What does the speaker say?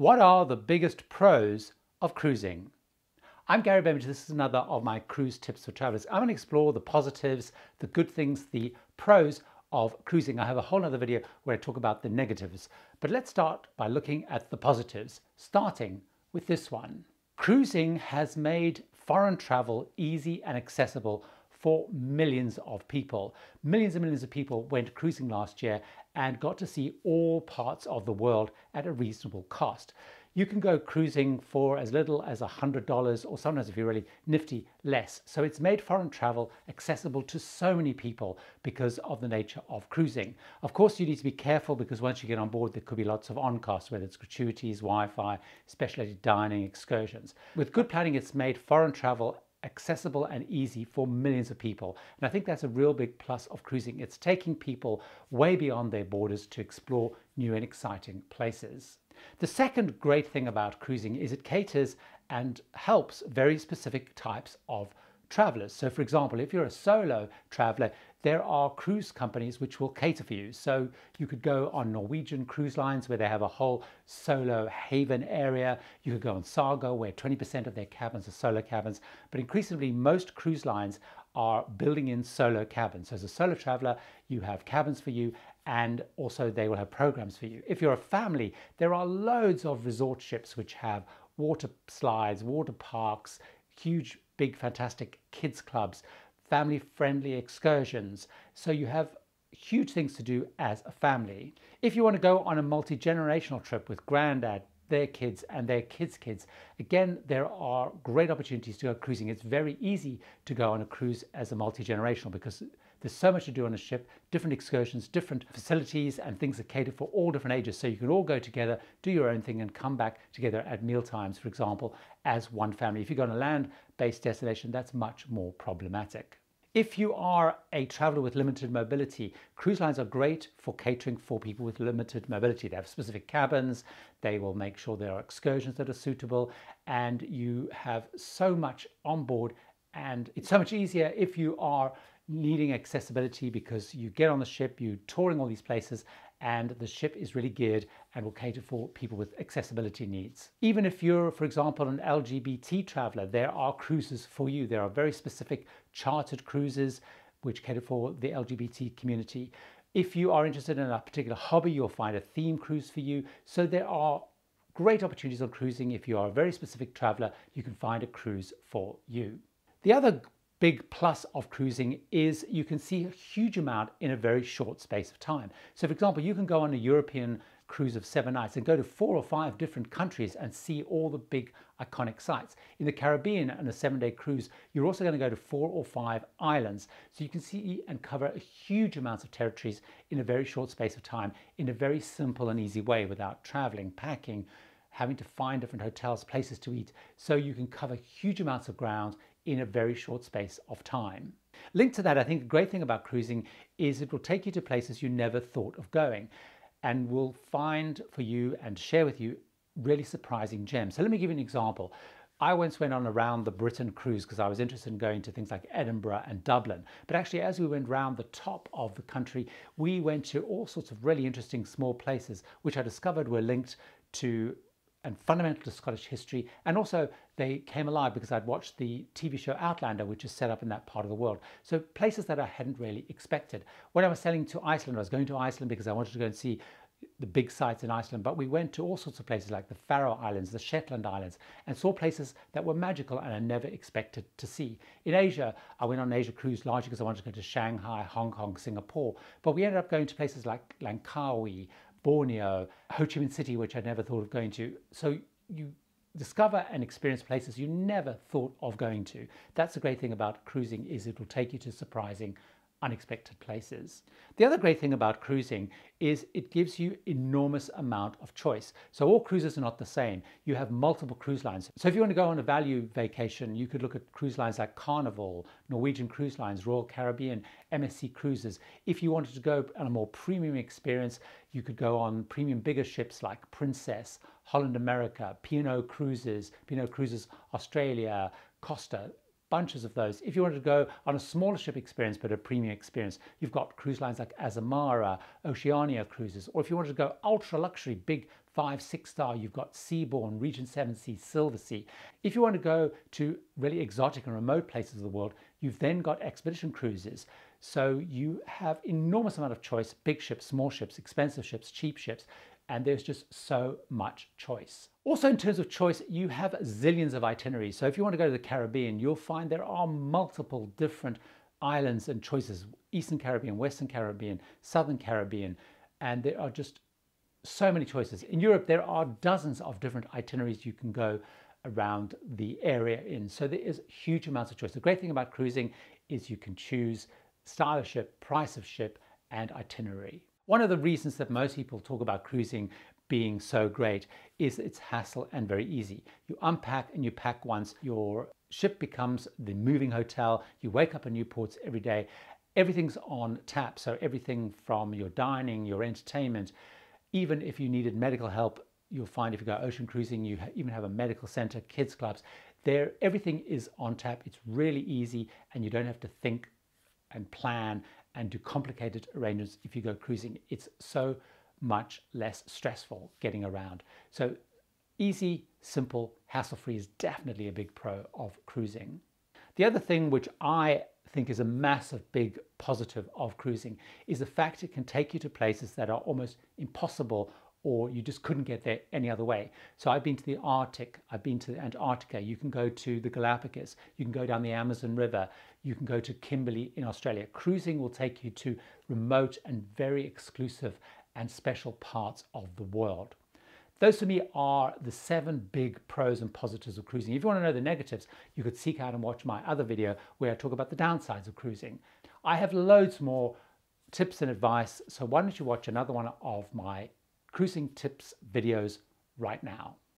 What are the biggest pros of cruising? I'm Gary Bembridge. This is another of my cruise tips for travelers. I'm going to explore the positives, the good things, the pros of cruising. I have a whole other video where I talk about the negatives. But let's start by looking at the positives, starting with this one. Cruising has made foreign travel easy and accessible for millions of people. Millions and millions of people went cruising last year and got to see all parts of the world at a reasonable cost. You can go cruising for as little as $100 or sometimes, if you're really nifty, less. So it's made foreign travel accessible to so many people because of the nature of cruising. Of course, you need to be careful because once you get on board, there could be lots of on-costs, whether it's gratuities, Wi-Fi, specialty dining, excursions. With good planning, it's made foreign travel accessible and easy for millions of people. And I think that's a real big plus of cruising. It's taking people way beyond their borders to explore new and exciting places. The second great thing about cruising is it caters and helps very specific types of travelers. So for example, if you're a solo traveler, there are cruise companies which will cater for you. So you could go on Norwegian cruise lines where they have a whole solo haven area. You could go on Saga where 20% of their cabins are solo cabins. But increasingly, most cruise lines are building in solo cabins. So as a solo traveler, you have cabins for you, and also they will have programs for you. If you're a family, there are loads of resort ships which have water slides, water parks, huge, big, fantastic kids clubs, family-friendly excursions. So you have huge things to do as a family. If you want to go on a multi-generational trip with granddad, their kids and their kids' kids, again, there are great opportunities to go cruising. It's very easy to go on a cruise as a multi-generational because there's so much to do on a ship, different excursions, different facilities and things that cater for all different ages. So you can all go together, do your own thing and come back together at meal times, for example, as one family. If you go on a land-based destination, that's much more problematic. If you are a traveler with limited mobility, cruise lines are great for catering for people with limited mobility. They have specific cabins, they will make sure there are excursions that are suitable, and you have so much on board, and it's so much easier if you are needing accessibility because you get on the ship, you're touring all these places, and the ship is really geared and will cater for people with accessibility needs. Even if you're, for example, an LGBT traveler, there are cruises for you. There are very specific chartered cruises which cater for the LGBT community. If you are interested in a particular hobby, you'll find a theme cruise for you. So there are great opportunities on cruising. If you are a very specific traveler, you can find a cruise for you. The other big plus of cruising is you can see a huge amount in a very short space of time. So for example, you can go on a European cruise of 7 nights and go to 4 or 5 different countries and see all the big iconic sites. In the Caribbean on a 7-day cruise, you're also going to go to 4 or 5 islands. So you can see and cover a huge amounts of territories in a very short space of time in a very simple and easy way without traveling, packing, having to find different hotels, places to eat. So you can cover huge amounts of ground in a very short space of time. Linked to that, I think the great thing about cruising is it will take you to places you never thought of going and will find for you and share with you really surprising gems. So let me give you an example. I once went on a round the Britain cruise because I was interested in going to things like Edinburgh and Dublin. But actually, as we went round the top of the country, we went to all sorts of really interesting small places, which I discovered were linked to and fundamental to Scottish history, and also they came alive because I'd watched the TV show Outlander, which is set up in that part of the world. So places that I hadn't really expected. When I was sailing to Iceland, I was going to Iceland because I wanted to go and see the big sites in Iceland, but we went to all sorts of places like the Faroe Islands, the Shetland Islands, and saw places that were magical and I never expected to see. In Asia, I went on an Asia cruise largely because I wanted to go to Shanghai, Hong Kong, Singapore, but we ended up going to places like Langkawi, Borneo, Ho Chi Minh City, which I never thought of going to. So you discover and experience places you never thought of going to. That's the great thing about cruising, is it will take you to surprising, unexpected places. The other great thing about cruising is it gives you enormous amount of choice. So all cruises are not the same. You have multiple cruise lines. So if you want to go on a value vacation, you could look at cruise lines like Carnival, Norwegian Cruise Lines, Royal Caribbean, MSC Cruises. If you wanted to go on a more premium experience, you could go on premium bigger ships like Princess, Holland America, P&O Cruises Australia, Costa. Bunches of those. If you wanted to go on a smaller ship experience but a premium experience, you've got cruise lines like Azamara, Oceania Cruises. Or if you wanted to go ultra luxury, big 5, 6-star, you've got Seabourn, Region 7 Sea, Silver Sea. If you want to go to really exotic and remote places of the world, you've then got expedition cruises. So you have enormous amount of choice, big ships, small ships, expensive ships, cheap ships, and there's just so much choice. Also, in terms of choice, you have zillions of itineraries. So if you want to go to the Caribbean, you'll find there are multiple different islands and choices: Eastern Caribbean, Western Caribbean, Southern Caribbean, and there are just so many choices. In Europe, there are dozens of different itineraries you can go around the area in. So there is huge amounts of choice. The great thing about cruising is you can choose style of ship, price of ship, and itinerary. One of the reasons that most people talk about cruising being so great is it's hassle and very easy. You unpack and you pack once. Your ship becomes the moving hotel. You wake up in new ports every day. Everything's on tap. So everything from your dining, your entertainment, even if you needed medical help, you'll find if you go ocean cruising, you even have a medical center, kids clubs. There, everything is on tap. It's really easy, and you don't have to think and plan and do complicated arrangements if you go cruising. It's so much less stressful getting around. So easy, simple, hassle-free is definitely a big pro of cruising. The other thing which I think is a massive big positive of cruising is the fact it can take you to places that are almost impossible, or you just couldn't get there any other way. So I've been to the Arctic, I've been to Antarctica, you can go to the Galapagos, you can go down the Amazon River, you can go to Kimberley in Australia. Cruising will take you to remote and very exclusive and special parts of the world. Those for me are the 7 big pros and positives of cruising. If you want to know the negatives, you could seek out and watch my other video where I talk about the downsides of cruising. I have loads more tips and advice, so why don't you watch another one of my cruising tips videos right now.